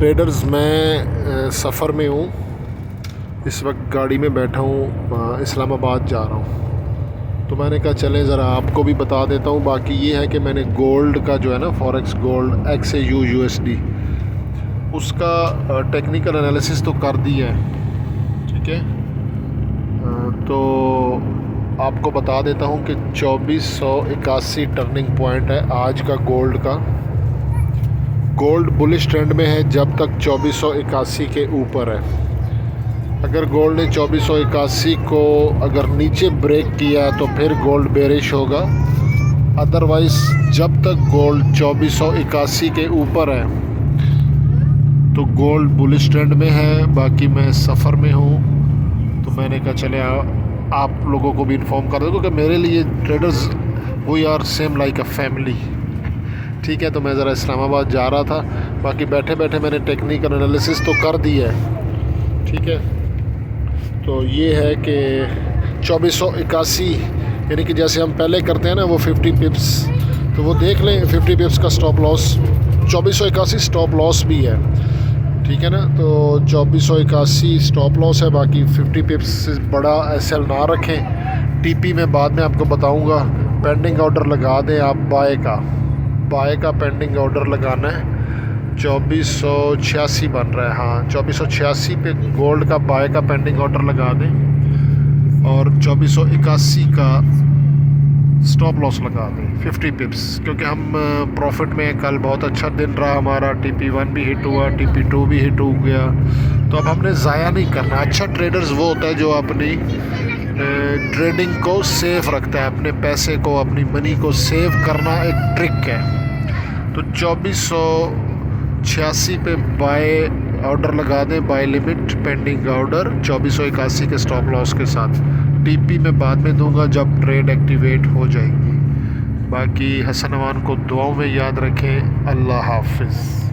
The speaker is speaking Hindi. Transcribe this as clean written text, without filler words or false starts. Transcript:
ट्रेडर्स मैं सफ़र में हूँ। इस वक्त गाड़ी में बैठा हूँ, इस्लामाबाद जा रहा हूँ। तो मैंने कहा चलें ज़रा आपको भी बता देता हूँ। बाकी ये है कि मैंने गोल्ड का जो है ना फॉरेक्स गोल्ड XAU USD उसका टेक्निकल एनालिसिस तो कर दिया है, ठीक है। तो आपको बता देता हूँ कि 2481 टर्निंग पॉइंट है आज का गोल्ड का। गोल्ड बुलिश ट्रेंड में है जब तक 2481 के ऊपर है। अगर गोल्ड ने 2481 को अगर नीचे ब्रेक किया तो फिर गोल्ड बेरिश होगा। अदरवाइज़ जब तक गोल्ड 2481 के ऊपर है तो गोल्ड बुलिश ट्रेंड में है। बाकी मैं सफ़र में हूँ तो मैंने कहा चले आप लोगों को भी इन्फॉर्म कर दो, क्योंकि मेरे लिए traders we are same like a family, ठीक है। तो मैं ज़रा इस्लामाबाद जा रहा था। बाकी बैठे बैठे मैंने टेक्निकल एनालिसिस तो कर दिया है, ठीक है। तो ये है कि 2481 यानी कि जैसे हम पहले करते हैं ना वो 50 पिप्स, तो वो देख लें 50 पिप्स का स्टॉप लॉस। 2481 स्टॉप लॉस भी है, ठीक है ना। तो 2481 स्टॉप लॉस है। बाकी 50 पिप्स से बड़ा SL ना रखें। TP में बाद में आपको बताऊंगा। पेंडिंग ऑर्डर लगा दें आप बाय का पेंडिंग ऑर्डर लगाना है। 2486 बन रहा है, हाँ 2486 पे गोल्ड का बाय का पेंडिंग ऑर्डर लगा दें और 2481 का स्टॉप लॉस लगा दें 50 पिप्स, क्योंकि हम प्रॉफिट में कल बहुत अच्छा दिन रहा हमारा। TP1 भी हिट हुआ, TP2 भी हिट हो गया। तो अब हमने ज़ाया नहीं करना। अच्छा ट्रेडर्स वो होता है जो अपनी ट्रेडिंग को सेफ रखता है, अपने पैसे को अपनी मनी को सेव करना एक ट्रिक है। तो 2486 पे बाय ऑर्डर लगा दें, बाय लिमिट पेंडिंग ऑर्डर 2481 के स्टॉप लॉस के साथ। TP में बाद में दूंगा जब ट्रेड एक्टिवेट हो जाएगी। बाकी हसन अमान को दुआओं में याद रखें। अल्लाह हाफिज़।